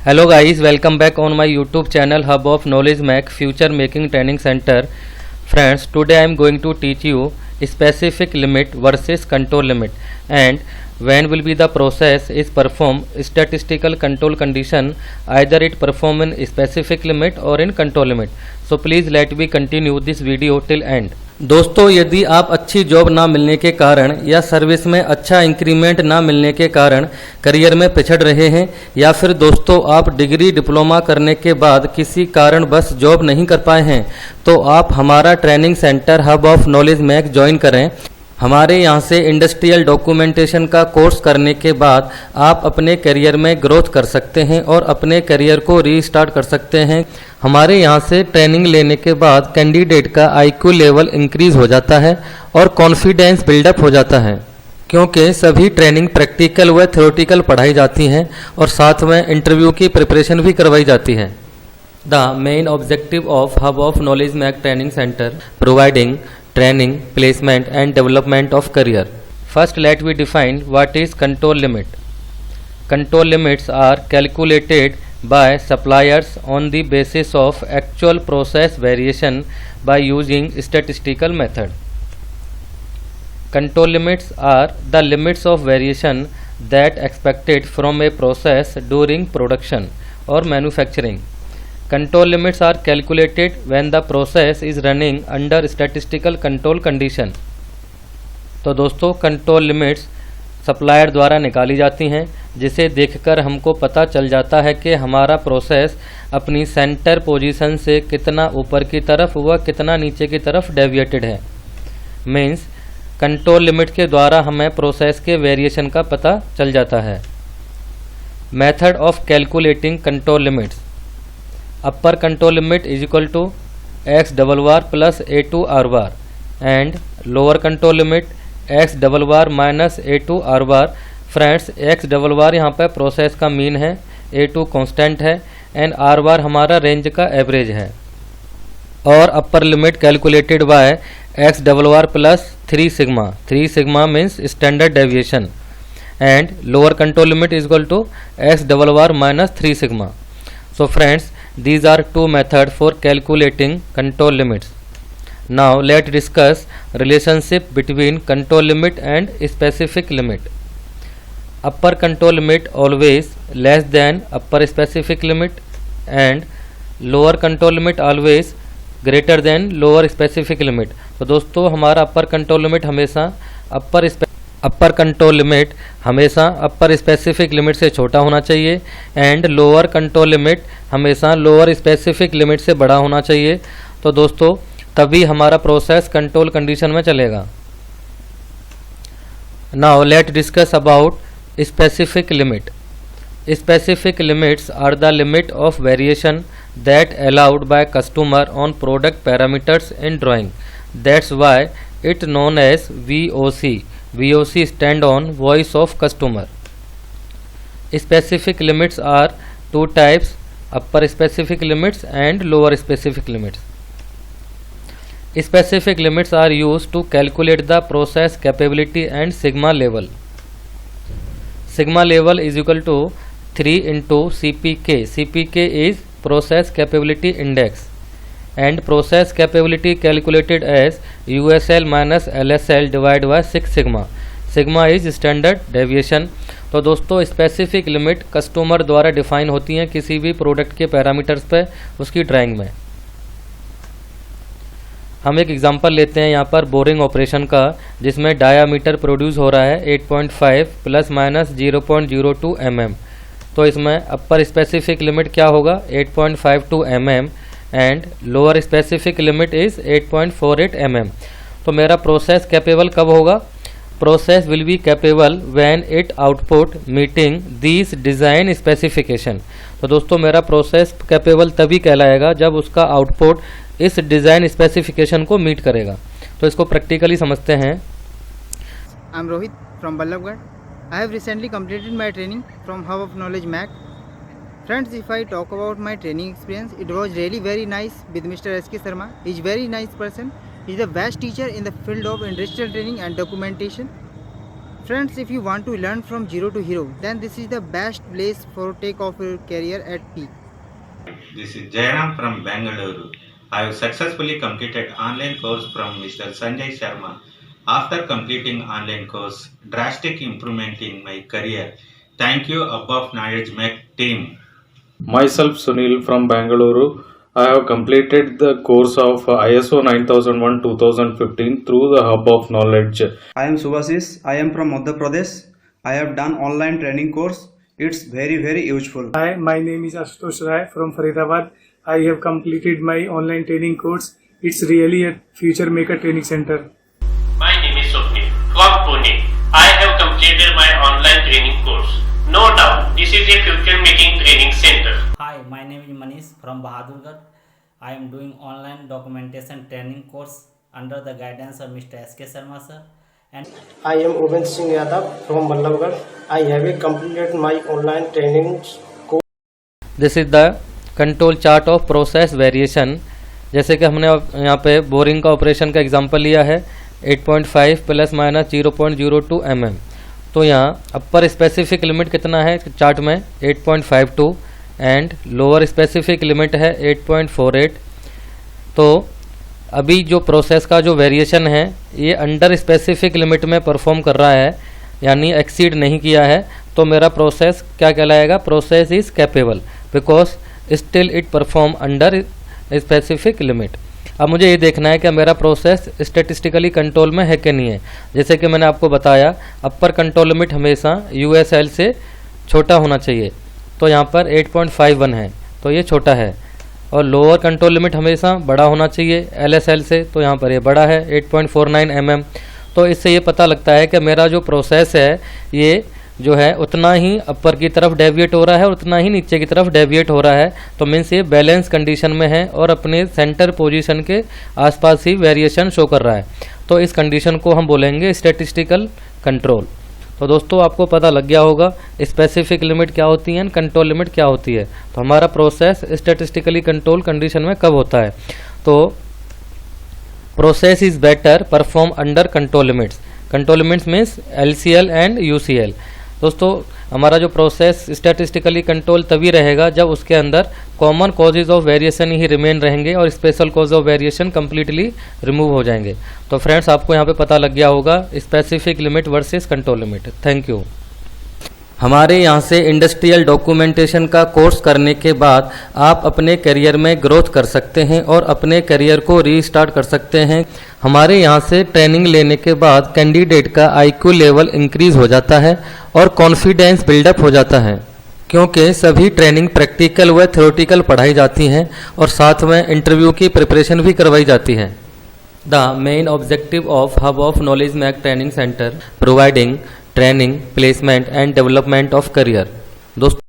Hello guys, welcome back on my YouTube channel Hub of Knowledge Mac Future Making Training Center. Friends, today I am going to teach you specific limit versus control limit and when will be the process is perform statistical control condition, either it perform in specific limit or in control limit. So please let me continue this video till end. दोस्तों, यदि आप अच्छी job ना मिलने के कारण या service में अच्छा इंक्रीमेंट ना मिलने के कारण करियर में पिछड़ रहे हैं या फिर दोस्तों आप डिग्री डिप्लोमा करने के बाद किसी कारण बस जॉब नहीं कर पाए हैं, तो आप हमारा training centre hub of knowledge MAC join करें। हमारे यहाँ से इंडस्ट्रियल डॉक्यूमेंटेशन का कोर्स करने के बाद आप अपने करियर में ग्रोथ कर सकते हैं और अपने करियर को रीस्टार्ट कर सकते हैं। हमारे यहाँ से ट्रेनिंग लेने के बाद कैंडिडेट का आईक्यू लेवल इंक्रीज हो जाता है और कॉन्फिडेंस बिल्डअप हो जाता है, क्योंकि सभी ट्रेनिंग प्रैक्टिकल व थ्योरेटिकल पढ़ाई जाती हैं और साथ में इंटरव्यू की प्रिपरेशन भी करवाई जाती है। The main objective of hub of knowledge MAC training centre providing training, placement and development of career. First, let me define what is control limit. Control limits are calculated by suppliers on the basis of actual process variation by using statistical method. Control limits are the limits of variation that expected from a process during production or manufacturing. Control limits are calculated when the process is running under statistical control condition. तो दोस्तों, control limits supplier द्वारा निकाली जाती हैं, जिसे देखकर हमको पता चल जाता है कि हमारा प्रोसेस अपनी सेंटर पोजीशन से कितना ऊपर की तरफ व कितना नीचे की तरफ डेविएटेड है। मीन्स कंट्रोल लिमिट के द्वारा हमें प्रोसेस के वेरिएशन का पता चल जाता है। Method of calculating control limits. Upper control limit is equal to X double bar plus A two R bar and lower control limit X double bar minus A two R bar. Friends, X double bar यहाँ पर process का mean है, A two constant है and R bar हमारा range का average है। और upper limit calculated by X double bar plus 3 sigma means standard deviation and lower control limit is equal to X double bar minus 3 sigma. So friends, these are two methods for calculating control limits. Now let's discuss relationship between control limit and specific limit. Upper control limit always less than upper specific limit and lower control limit always greater than lower specific limit. तो दोस्तों, हमारा अपर control limit हमेशा अपर specific limit से छोटा होना चाहिए and lower control limit हमेशा lower specific limit से बड़ा होना चाहिए। तो दोस्तों, तभी हमारा प्रोसेस कंट्रोल कंडीशन में चलेगा। Now let discuss about specific limit. Specific limits are the limit of variation that allowed by customer on product parameters in drawing. That's why it known as VOC. VOC stand on voice of customer. Specific limits are two types, upper specific limits and lower specific limits. Specific limits are used to calculate the process capability and sigma level. Sigma level is equal to 3 into CPK. CPK is process capability index and process capability calculated as USL minus LSL divided by 6 sigma. Sigma is standard deviation. तो दोस्तों, specific limit customer द्वारा define होती हैं किसी भी product के parameters पे उसकी ड्राइंग में। हम एक एग्जांपल लेते हैं यहाँ पर बोरिंग ऑपरेशन का, जिसमें डायामीटर प्रोड्यूस हो रहा है 8.5 प्लस माइनस 0.02 mm। तो इसमें अपर स्पेसिफिक लिमिट क्या होगा 8.52 mm and lower specific limit is 8.48 mm। तो मेरा प्रोसेस कैपेबल कब होगा? Process will be capable when it output meeting this design specification. तो दोस्तों, मेरा प्रोसेस कैपेबल तभी कहलाएगा जब उसका आउटपुट इस डिज़ाइन स्पेसिफिकेशन को मीट करेगा। तो इसको प्रैक्टिकली समझते हैं। I am Rohit from Ballabhgarh. I have recently completed my training from hub of knowledge MAC. Friends, if I talk about my training experience, it was really very nice with Mr. S.K. Sharma. He is very nice person. He is the best teacher in the field of industrial training and documentation. Friends, if you want to learn from zero to hero, then this is the best place for take off your career at peak. This is Jairam from Bangalore. I have successfully completed online course from Mr. Sanjay Sharma. After completing online course, drastic improvement in my career. Thank you above knowledge Mac team. Myself Sunil from Bangalore. I have completed the course of ISO 9001 2015 through the Hub of Knowledge. I am Subhasis. I am from Madhya Pradesh. I have done online training course. It's very useful. Hi, my name is Ashutosh Rai from Faridabad. I have completed my online training course. It's really a future maker training center. My name is Swapnil from Pune. I have completed my online training course. No doubt, this is a future making training center. Hi, my name is Manish from Bahadurgarh. I am doing online documentation training course under the guidance of Mr. S.K. Sharma sir. And I am Uben Singh Yadav from Ballabgarh. I have completed my online training course. This is the control chart of process variation. जैसे कि हमने यहाँ पे boring का operation का example लिया है 8.5 plus minus 0.02 mm। तो यहाँ अपर स्पेसिफिक लिमिट कितना है चार्ट में 8.52 एंड लोअर स्पेसिफिक लिमिट है 8.48। तो अभी जो प्रोसेस का जो वेरिएशन है ये अंडर स्पेसिफिक लिमिट में परफॉर्म कर रहा है, यानी एक्सीड नहीं किया है, तो मेरा प्रोसेस क्या कहलाएगा, process is capable because still it perform under specific limit. अब मुझे ये देखना है कि मेरा प्रोसेस स्टैटिस्टिकली कंट्रोल में है कि नहीं है। जैसे कि मैंने आपको बताया अपर कंट्रोल लिमिट हमेशा यूएसएल से छोटा होना चाहिए, तो यहाँ पर 8.51 है तो ये छोटा है, और लोअर कंट्रोल लिमिट हमेशा बड़ा होना चाहिए एलएसएल से, तो यहाँ पर ये बड़ा है 8.49 mm। तो इससे ये पता लगता है कि मेरा जो प्रोसेस है ये जो है उतना ही अपर की तरफ डेविएट हो रहा है और उतना ही नीचे की तरफ डेविएट हो रहा है। तो मीन्स ये बैलेंस कंडीशन में है और अपने सेंटर पोजीशन के आसपास ही वेरिएशन शो कर रहा है। तो इस कंडीशन को हम बोलेंगे स्टैटिस्टिकल कंट्रोल। तो दोस्तों आपको पता लग गया होगा स्पेसिफिक लिमिट क्या होती है, कंट्रोल लिमिट क्या होती है। तो हमारा प्रोसेस स्टैटिस्टिकली कंट्रोल कंडीशन में कब होता है, तो process is better perform under control limits. Control limits means LCL and UCL। दोस्तों हमारा जो प्रोसेस स्टैटिस्टिकली कंट्रोल तभी रहेगा जब उसके अंदर common causes of variation he remain रहेंगे और special cause of variation completely remove हो जाएंगे। तो फ्रेंड्स आपको यहाँ पे पता लग गया होगा specific limit versus control limit. Thank you. हमारे यहाँ से इंडस्ट्रियल डॉक्यूमेंटेशन का कोर्स करने के बाद आप अपने करियर में ग्रोथ कर सकते हैं और अपने करियर को रीस्टार्ट कर सकते हैं। हमारे यहाँ से ट्रेनिंग लेने के बाद कैंडिडेट का IQ लेवल इंक्रीज हो जाता है और कॉन्फिडेंस बिल्डअप हो जाता है, क्योंकि सभी ट्रेनिंग प्रैक्टिकल व थ्योरेटिकल पढ़ाई जाती हैं और साथ में इंटरव्यू की प्रिपरेशन भी करवाई जाती है। The main objective of hub of knowledge MAC training centre providing training, placement and development of career. दोस्तों